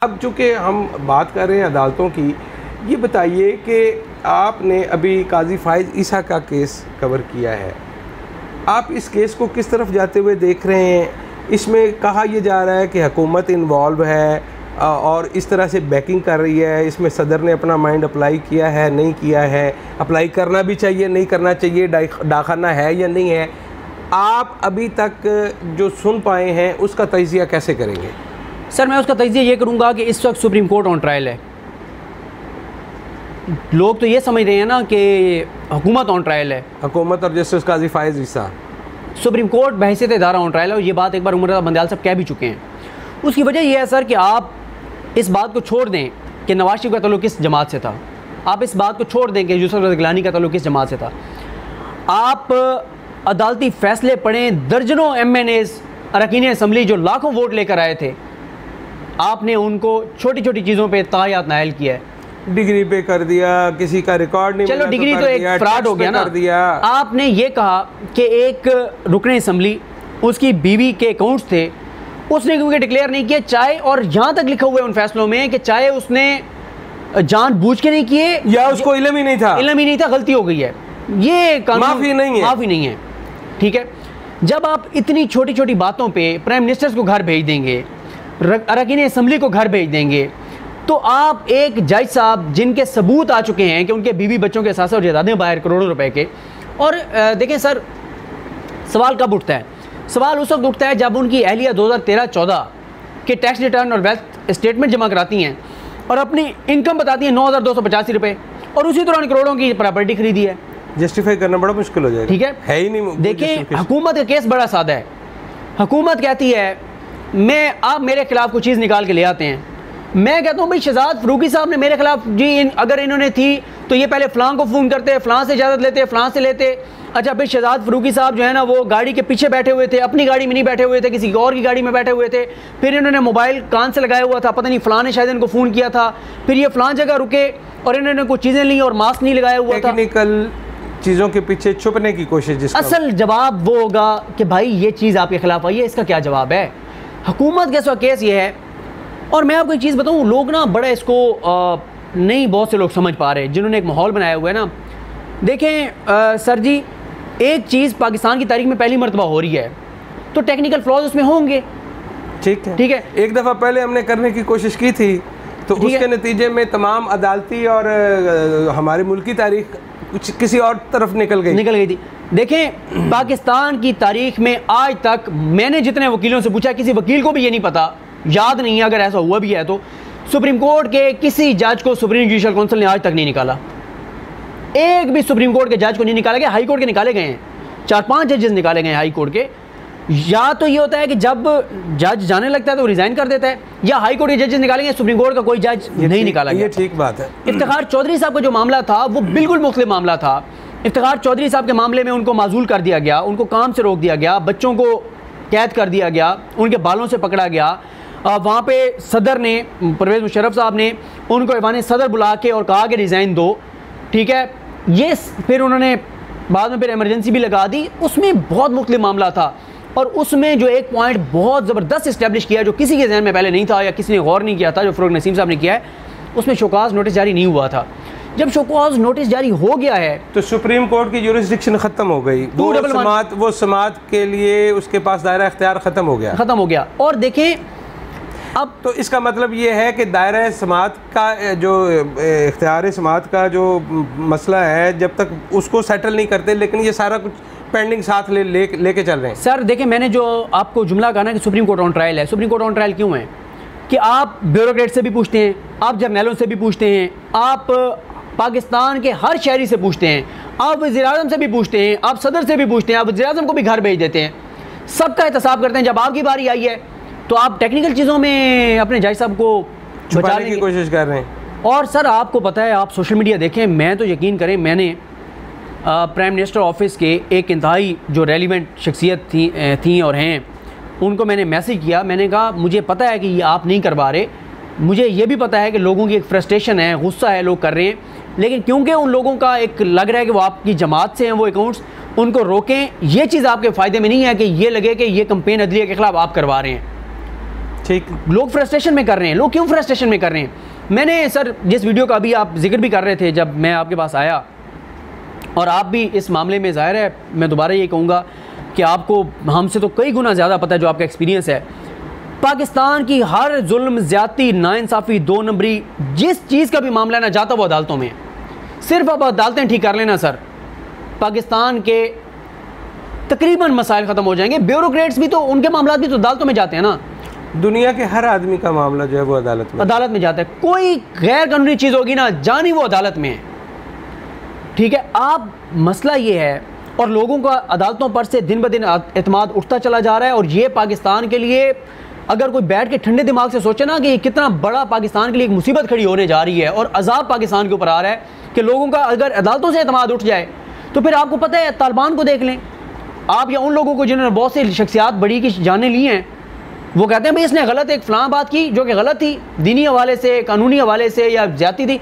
अब चूँकि हम बात कर रहे हैं अदालतों की, ये बताइए कि आपने अभी काजी फाइज ईसा का केस कवर किया है, आप इस केस को किस तरफ जाते हुए देख रहे हैं? इसमें कहा यह जा रहा है कि हुकूमत इन्वॉल्व है और इस तरह से बैकिंग कर रही है, इसमें सदर ने अपना माइंड अप्लाई किया है, नहीं किया है, अप्लाई करना भी चाहिए, नहीं करना चाहिए, डाखाना है या नहीं है। आप अभी तक जो सुन पाए हैं उसका तजिया कैसे करेंगे? सर मैं उसका तजिया ये करूँगा कि इस वक्त सुप्रीम कोर्ट ऑन ट्रायल है। लोग तो ये समझ रहे हैं ना कि हुकूमत ऑन ट्रायल है, हुकूमत और जस्टिस काजी फाइज ईसा, सुप्रीम कोर्ट बहैसियत इदारा ऑन ट्रायल है। और ये बात एक बार उमर बंदयाल साहब कह भी चुके हैं। उसकी वजह यह है सर कि आप इस बात को छोड़ दें कि नवाज शरीफ का ताल्लुक किस जमात से था, आप इस बात को छोड़ दें कि यूसुफ रज़ा गिलानी का ताल्लुक किस जमात से था। आप अदालती फ़ैसले पढ़ें, दर्जनों MNAs अरकान असम्बली जो लाखों वोट लेकर आए थे, आपने उनको छोटी छोटी चीज़ों पर तायात नायल किया है। डिग्री पे कर दिया, किसी का रिकॉर्ड नहीं, चलो डिग्री तो एक फ्रॉड हो गया ना। आपने ये कहा कि एक रुकने असम्बली उसकी बीवी के अकाउंट्स थे, उसने क्योंकि डिक्लेयर नहीं किया, चाहे और यहाँ तक लिखा हुआ है उन फैसलों में कि चाहे उसने जानबूझ के नहीं किए या उसको इल्म ही नहीं था, गलती हो गई है, ये माफ़ी नहीं है। ठीक है, जब आप इतनी छोटी छोटी बातों पर प्राइम मिनिस्टर्स को घर भेज देंगे, अरकान असम्बली को घर भेज देंगे, तो आप एक जज साहब जिनके सबूत आ चुके हैं कि उनके बीवी बच्चों के साथ और जायदादें बाहर करोड़ों रुपए के, और देखें सर सवाल कब उठता है? सवाल उस वक्त उठता है जब उनकी अहलिया 2013-14 के टैक्स रिटर्न और वेल्थ स्टेटमेंट जमा कराती हैं और अपनी इनकम बताती हैं 9,285 रुपये, और उसी दौरान करोड़ों की प्रॉपर्टी खरीदी है। जस्टिफाई करना बड़ा मुश्किल हो जाएगा। ठीक है ही नहीं। देखिए हुकूमत का केस बड़ा सादा है। हुकूमत कहती है आप मेरे खिलाफ कुछ चीज़ निकाल के ले आते हैं, मैं कहता हूँ भाई शहजाद फरूकी साहब ने मेरे खिलाफ जी अगर इन्होंने थी तो ये पहले फ़लाँ को फ़ोन करते, फ़लाँ से इजाज़त लेते, फ़लाँ से लेते। अच्छा फिर शहजाद फरूकी साहब जो है ना वो गाड़ी के पीछे बैठे हुए थे, अपनी गाड़ी में नहीं बैठे हुए थे, किसी और की गाड़ी में बैठे हुए थे। फिर इन्होंने मोबाइल कान से लगाया हुआ था, पता नहीं फ़लाँ ने शायद इनको फ़ोन किया था, फिर ये फ़लाँ जगह रुके और इन्होंने कुछ चीज़ें ली और मास्क नहीं लगाया हुआ था। टेक्निकल चीज़ों के पीछे छुपने की कोशिश। असल जवाब वो होगा कि भाई ये चीज़ आपके खिलाफ आई है, इसका क्या जवाब है? हुकूमत का केस ये है। और मैं आपको एक चीज़ बताऊं, लोग ना बड़ा इसको नहीं बहुत से लोग समझ पा रहे, जिन्होंने एक माहौल बनाया हुआ है ना। देखें सर जी, एक चीज़ पाकिस्तान की तारीख में पहली मरतबा हो रही है तो टेक्निकल फ्लॉज उसमें होंगे। ठीक है, एक दफ़ा पहले हमने करने की कोशिश की थी तो उसके नतीजे में तमाम अदालती और हमारे मुल्क की तारीख कुछ किसी और तरफ निकल गई थी। देखें पाकिस्तान की तारीख में आज तक मैंने जितने वकीलों से पूछा, किसी वकील को भी ये नहीं पता, याद नहीं है, अगर ऐसा हुआ भी है तो सुप्रीम कोर्ट के किसी जज को सुप्रीम जुडिशल काउंसिल ने आज तक नहीं निकाला। एक भी सुप्रीम कोर्ट के जज को नहीं निकाला गया। हाई कोर्ट के निकाले गए हैं, 4-5 जजेस निकाले गए हैं हाई कोर्ट के। या तो ये होता है कि जब जज जाने लगता है तो रिजाइन कर देता है, या हाई कोर्ट के जजेस निकालेंगे, सुप्रीम कोर्ट का कोई जज नहीं निकाला गया। ये ठीक बात है। इफ्तिखार चौधरी साहब का जो मामला था वो बिल्कुल मुख्तलिफ मामला था। इफ्तिखार चौधरी साहब के मामले में उनको माजूल कर दिया गया, उनको काम से रोक दिया गया, बच्चों को कैद कर दिया गया, उनके बालों से पकड़ा गया। वहाँ पे सदर ने, परवेज़ मुशर्रफ साहब ने उनको ईवान सदर बुला के और कहा कि रिज़ाइन दो। ठीक है, ये फिर उन्होंने बाद में फिर इमरजेंसी भी लगा दी। उसमें बहुत मुख्तलिफ मामला था और उसमें जो एक पॉइंट बहुत ज़बरदस्त इस्टेब्लिश किया जो किसी के जहन में पहले नहीं था या किसी ने गौर नहीं किया था, जो फ़रूक नसीम साहब ने किया है, उसमें शोकाज़ नोटिस जारी नहीं हुआ था। जब शोकाज़ नोटिस जारी हो गया है तो सुप्रीम कोर्ट की जुरिस्डिक्शन ख़त्म हो गई, वो समात के लिए उसके पास दायरा इख्तियार ख़त्म हो गया। और देखें अब तो इसका मतलब ये है कि दायरा समात का जो इख्तियार समात का जो मसला है, जब तक उसको सेटल नहीं करते, लेकिन ये सारा कुछ पेंडिंग साथ लेके चल रहे हैं। सर देखें, मैंने जो आपको जुमला कहा ना कि सुप्रीम कोर्ट ऑन ट्रायल है, सुप्रीम कोर्ट ऑन ट्रायल क्यों है कि आप ब्यूरोक्रेट से भी पूछते हैं, आप जर्नलों से भी पूछते हैं, आप पाकिस्तान के हर शहरी से पूछते हैं, आप वज़ीर-ए-आज़म से भी पूछते हैं, आप सदर से भी पूछते हैं, आप वज़ीर-ए-आज़म को भी घर भेज देते हैं, सबका एहतसाब करते हैं। जब आपकी बारी आई है तो आप टेक्निकल चीज़ों में अपने जज साहब को छुपाने की कोशिश कर रहे हैं। और सर आपको पता है, आप सोशल मीडिया देखें, मैं तो यकीन करें, मैंने प्राइम मिनिस्टर ऑफिस के एक इंतहाई जो रेलिवेंट शख्सियत थी और हैं, उनको मैंने मैसेज किया। मैंने कहा मुझे पता है कि ये आप नहीं करवा रहे, मुझे ये भी पता है कि लोगों की एक फ्रस्ट्रेशन है, गुस्सा है, लोग कर रहे हैं, लेकिन क्योंकि उन लोगों का एक लग रहा है कि वो आपकी जमात से हैं वो अकाउंट्स, उनको रोकें। ये चीज़ आपके फ़ायदे में नहीं है कि ये लगे कि ये कंपेन अदलिया के ख़िलाफ़ आप करवा रहे हैं। ठीक। लोग फ्रस्ट्रेशन में कर रहे हैं। लोग क्यों फ्रस्ट्रेशन में कर रहे हैं? मैंने सर जिस वीडियो का अभी आप जिक्र भी कर रहे थे जब मैं आपके पास आया, और आप भी इस मामले में, ज़ाहिर है मैं दोबारा ये कहूँगा कि आपको हमसे तो कई गुना ज़्यादा पता है जो आपका एक्सपीरियंस है। पाकिस्तान की हर जुल्म, ज़्यादती, नाइंसाफ़ी, दो नंबरी, जिस चीज़ का भी मामला ना जाता वो अदालतों में। सिर्फ अब अदालतें ठीक कर लेना सर, पाकिस्तान के तकरीबन मसाइल ख़त्म हो जाएंगे। ब्यूरोक्रेट्स भी तो, उनके मामला भी तो अदालतों में जाते हैं ना। दुनिया के हर आदमी का मामला जो है वो अदालत में जाता है। कोई गैर कानूनी चीज़ होगी ना, जानी वो अदालत में है। ठीक है, आप मसला ये है, और लोगों का अदालतों पर से दिन ब दिन एतमाद उठता चला जा रहा है। और ये पाकिस्तान के लिए, अगर कोई बैठ के ठंडे दिमाग से सोचे ना कि ये कितना बड़ा पाकिस्तान के लिए एक मुसीबत खड़ी होने जा रही है और अजाब पाकिस्तान के ऊपर आ रहा है कि लोगों का अगर अदालतों से एतमाद उठ जाए, तो फिर आपको पता है तालिबान को देख लें आप, या उन लोगों को जिन्होंने बहुत सी शख्सियात बड़ी की जानें ली हैं, वो कहते हैं भाई इसने गलत एक फ़लाँ बात की जो कि गलत थी, दीनी हवाले से, कानूनी हवाले से, या ज्यादती थी,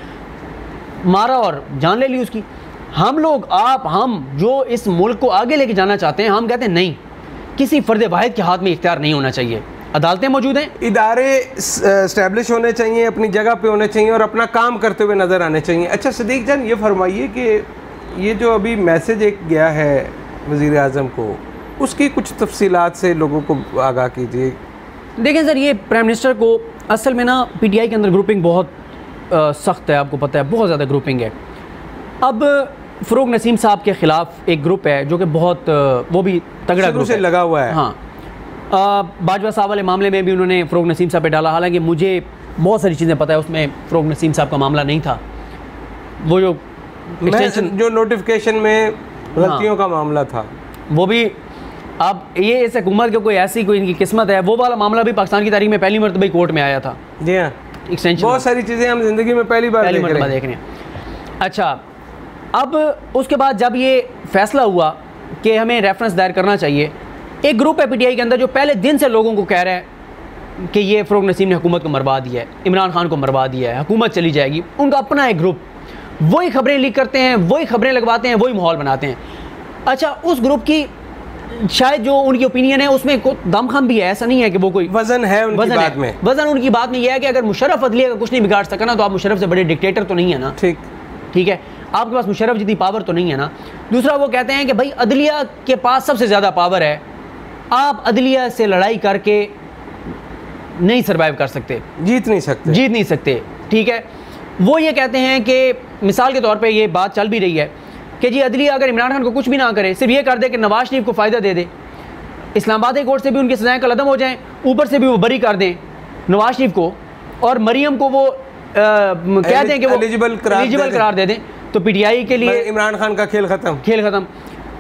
मारा और जान ले ली उसकी। हम लोग, हम जो इस मुल्क को आगे लेके जाना चाहते हैं, हम कहते हैं नहीं, किसी फ़र्द वाहिद के हाथ में इख्तियार नहीं होना चाहिए। अदालतें मौजूद हैं, इदारे इस्टेब्लिश होने चाहिए, अपनी जगह पे होने चाहिए और अपना काम करते हुए नज़र आने चाहिए। अच्छा सदीक जान, ये फरमाइए कि ये जो अभी मैसेज एक गया है वज़ीर आज़म को, उसकी कुछ तफसीलात से लोगों को आगाह कीजिए। देखें सर, ये प्राइम मिनिस्टर को असल में ना PTI के अंदर ग्रुपिंग बहुत सख्त है, आपको पता है, बहुत ज़्यादा ग्रुपिंग है। अब फ़रूक नसीम साहब के ख़िलाफ़ एक ग्रुप है जो कि बहुत, वो भी तगड़ा ग्रुप से लगा हुआ है। हाँ, बाजवा साहब वाले मामले में भी उन्होंने फ़रूक नसीम साहब पे डाला, हालांकि मुझे बहुत सारी चीज़ें पता है, उसमें फ़रूक नसीम साहब का मामला नहीं था। वो जो एक्सटेंशन, जो नोटिफिकेशन में गलतियों का मामला था, वो भी, अब ये इस हुकूमत के कोई ऐसी कोई इनकी किस्मत है, वो वाला मामला भी पाकिस्तान की तारीख में पहली मरतबा कोर्ट में आया था। जी हाँ, एक्सटेंशन, बहुत सारी चीज़ें हम जिंदगी में पहली बार देख रहे हैं। अच्छा, अब उसके बाद जब ये फैसला हुआ कि हमें रेफरेंस दायर करना चाहिए, एक ग्रुप है PTI के अंदर जो पहले दिन से लोगों को कह रहा है कि ये फ़रूक नसीम ने हुकूमत को मरवा दिया है, इमरान खान को मरवा दिया है, हुकूमत चली जाएगी। उनका अपना एक ग्रुप, वही खबरें लीक करते हैं, वही खबरें लगवाते हैं, वही माहौल बनाते हैं। अच्छा, उस ग्रुप की शायद जो उनकी ओपिनियन है उसमें दमखम भी है, ऐसा नहीं है कि वो कोई वजन है उनकी बात में। वजन उनकी बात में यह है कि अगर मुशर्रफ अदलिया का कुछ नहीं बिगाड़ सका ना, तो आप मुशर्रफ से बड़े डिक्टेटर तो नहीं है ना। ठीक है, आपके पास मुशर्रफ जितनी पावर तो नहीं है ना। दूसरा, वो कहते हैं कि भाई अदलिया के पास सबसे ज़्यादा पावर है, आप अदलिया से लड़ाई करके नहीं सर्वाइव कर सकते, जीत नहीं सकते। ठीक है, वो ये कहते हैं कि मिसाल के तौर पे ये बात चल भी रही है कि जी अदलिया अगर इमरान खान को कुछ भी ना करे, सिर्फ ये कर दे कि नवाज शरीफ को फ़ायदा दे दे, इस्लामाबाद कोर्ट से भी उनकी सज़ाएं कलअदम हो जाएं, ऊपर से भी वो बरी कर दें नवाज शरीफ को, और मरियम को वो कह दें कि वो एलिजिबल करार दे दें, तो PTI के लिए इमरान खान का खेल ख़त्म।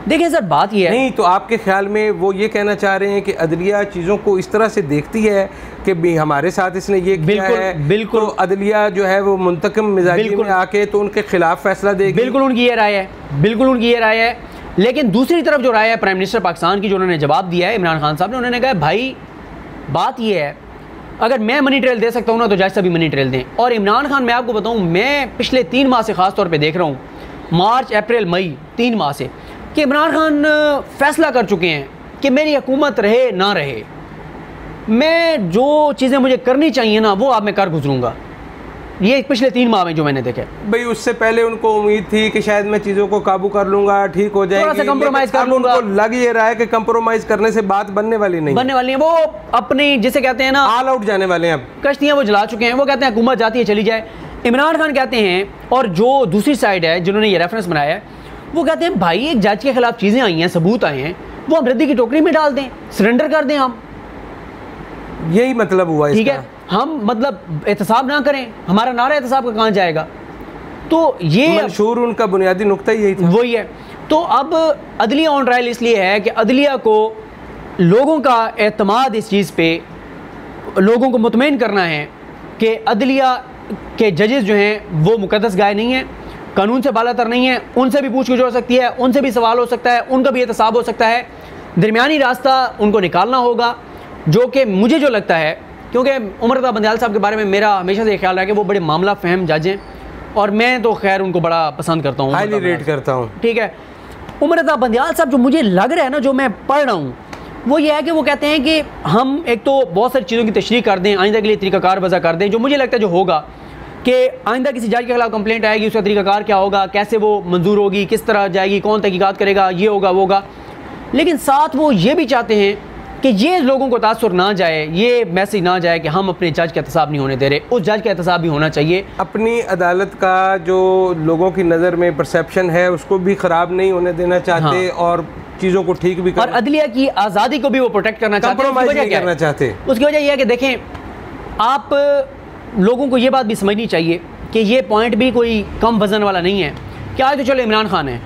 देखिए सर, बात ये है नहीं, तो आपके ख्याल में वो ये कहना चाह रहे हैं कि अदलिया चीज़ों को इस तरह से देखती है कि भी हमारे साथ इसने ये किया है, बिल्कुल, तो अदलिया जो है वो मुंतकम मिजाजी में आके तो उनके खिलाफ फैसला देगी। बिल्कुल उनकी ये राय है, लेकिन दूसरी तरफ जो राय है प्राइम मिनिस्टर पाकिस्तान की, जो उन्होंने जवाब दिया है इमरान खान साहब ने, उन्होंने कहा भाई बात ये है, अगर मैं मनी ट्रेल दे सकता हूँ ना, तो जज साहब भी मनी ट्रेल दें। और इमरान खान, मैं आपको बताऊँ, मैं पिछले 3 माह से ख़ास तौर पर देख रहा हूँ, मार्च, अप्रैल, मई, 3 माह से, कि इमरान खान फैसला कर चुके हैं कि मेरी हुकूमत रहे ना रहे, मैं जो चीज़ें मुझे करनी चाहिए ना वो अब मैं कर गुजरूंगा। ये पिछले 3 माह में जो मैंने देखे। भाई उससे पहले उनको उम्मीद थी कि शायद मैं चीज़ों को काबू कर लूंगा, ठीक हो जाएगी, थोड़ा सा कंप्रोमाइज़ कर लूंगा। उनको लग ये रहा है कि कंप्रोमाइज़ करने से बात बनने वाली नहीं, वो अपनी जिसे कहते हैं ना ऑल आउट जाने वाले हैं। अब कश्तियाँ वो जला चुके हैं, वो कहते हैं हुकूमत जाती है चली जाए। इमरान खान कहते हैं, और जो दूसरी साइड है जिन्होंने ये रेफरेंस बनाया है, वो कहते हैं भाई एक जज के खिलाफ चीज़ें आई हैं, सबूत आए हैं, वो हम रद्दी की टोकरी में डाल दें, सरेंडर कर दें हम, यही मतलब हुआ। ठीक है, हम मतलब एहतसाब ना करें, हमारा नारा एहतसाब का कहाँ जाएगा। तो ये मंशूर उनका बुनियादी नुक्ता यही था, वही है। तो अब अदलिया ऑन ट्रायल इसलिए है कि अदलिया को लोगों का एतमाद इस चीज़ पे, लोगों को मुतमईन करना है कि अदलिया के जजेस जो हैं वो मुकद्दस गाय नहीं हैं, कानून से बालातर नहीं है, उनसे भी पूछ हो सकती है, उनसे भी सवाल हो सकता है, उनका भी एहतसाब हो सकता है। दरमियानी रास्ता उनको निकालना होगा, जो कि मुझे जो लगता है, क्योंकि उमर रज़ा बंदियाल साहब के बारे में मेरा हमेशा से ख्याल रहा है कि वो बड़े मामला फ़हम जज हैं, और मैं तो खैर उनको बड़ा पसंद करता हूँ, हाईली रेट करता हूँ। ठीक है, उमर रज़ा बंदियाल साहब जो मुझे लग रहा है ना, जो मैं पढ़ रहा हूँ, वो ये है कि वो कहते हैं कि हम एक तो बहुत सारी चीज़ों की तशरीह कर दें, आइंदा के लिए तरीक़ाकार वज़ा कर दें। जो मुझे लगता है जो होगा कि आइंदा किसी जज के खिलाफ कंप्लेंट आएगी, उसका तरीक़ाकार क्या होगा, कैसे वो मंजूर होगी, किस तरह जाएगी, कौन तहकीकात करेगा, ये होगा वो होगा। लेकिन साथ वो ये भी चाहते हैं कि ये लोगों को तासुर ना जाए, ये मैसेज ना जाए कि हम अपने जज का एहतसाब नहीं होने दे रहे। उस जज का एहतसाब भी होना चाहिए। अपनी अदालत का जो लोगों की नज़र में परसेप्शन है उसको भी ख़राब नहीं होने देना चाहते, और चीज़ों को ठीक भी और अदलिया की आज़ादी को भी वो प्रोटेक्ट करना चाहते हैं। उसकी वजह यह है कि देखें, आप लोगों को ये बात भी समझनी चाहिए कि ये पॉइंट भी कोई कम वजन वाला नहीं है। क्या तो चलो इमरान खान है,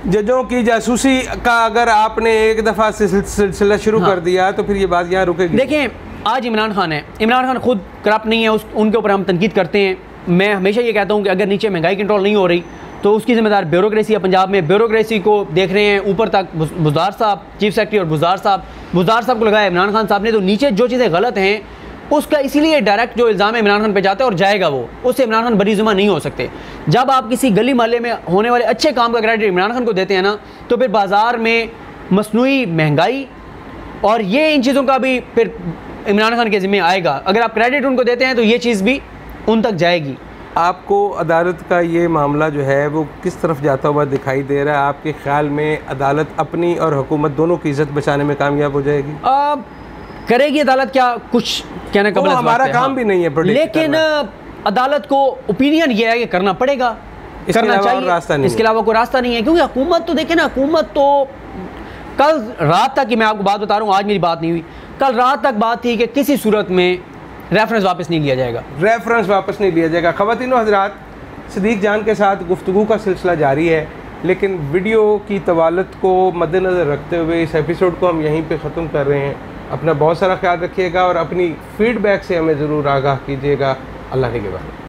जजों की जासूसी का अगर आपने एक दफ़ा सिलसिला शुरू कर दिया तो फिर ये बात यहाँ रुकेगी। देखें, आज इमरान खान है, इमरान खान खुद करप्ट नहीं है, उनके ऊपर हम तनकीद करते हैं। मैं हमेशा ये कहता हूँ कि अगर नीचे महंगाई कंट्रोल नहीं हो रही तो उसकी जिम्मेदार ब्यूरोक्रेसी है। पंजाब में ब्यूरोक्रेसी को देख रहे हैं ऊपर तक, बुज़दार साहब चीफ सेक्रेटरी और बुज़दार साहब को लगाया इमरान खान साहब ने। तो नीचे जो चीज़ें गलत हैं उसका इसीलिए डायरेक्ट जो इल्ज़ाम है इमरान खान पे जाता है और जाएगा वो, उससे इमरान खान बरी जुमा नहीं हो सकते। जब आप किसी गली मोहल्ले में होने वाले अच्छे काम का क्रेडिट इमरान खान को देते हैं ना, तो फिर बाज़ार में मसनूई महंगाई और ये इन चीज़ों का भी फिर इमरान खान के ज़िम्मे आएगा। अगर आप क्रेडिट उनको देते हैं तो ये चीज़ भी उन तक जाएगी। आपको अदालत का ये मामला जो है वो किस तरफ जाता हुआ दिखाई दे रहा है? आपके ख्याल में अदालत अपनी और हुकूमत दोनों की इज़्ज़त बचाने में कामयाब हो जाएगी? करेगी अदालत, क्या कुछ कहने का हमारा काम भी नहीं है, लेकिन अदालत को ओपिनियन ये है कि करना पड़ेगा, करना चाहिए, इसके अलावा कोई रास्ता नहीं है। क्योंकि हुकूमत तो देखे ना, हुकूमत तो कल रात तक, कि मैं आपको बात बता रहा हूँ, आज मेरी बात नहीं हुई, कल रात तक बात थी कि किसी सूरत में रेफरेंस वापस नहीं लिया जाएगा, रेफरेंस वापस नहीं लिया जाएगा। ख़वातीन व हज़रात, सदीक़ जान के साथ गुफ्तगू का सिलसिला जारी है, लेकिन वीडियो की तवालत को मद्देनज़र रखते हुए इस एपिसोड को हम यहीं पे ख़त्म कर रहे हैं। अपना बहुत सारा ख्याल रखिएगा और अपनी फ़ीडबैक से हमें ज़रूर आगाह कीजिएगा। अल्लाह के बाद।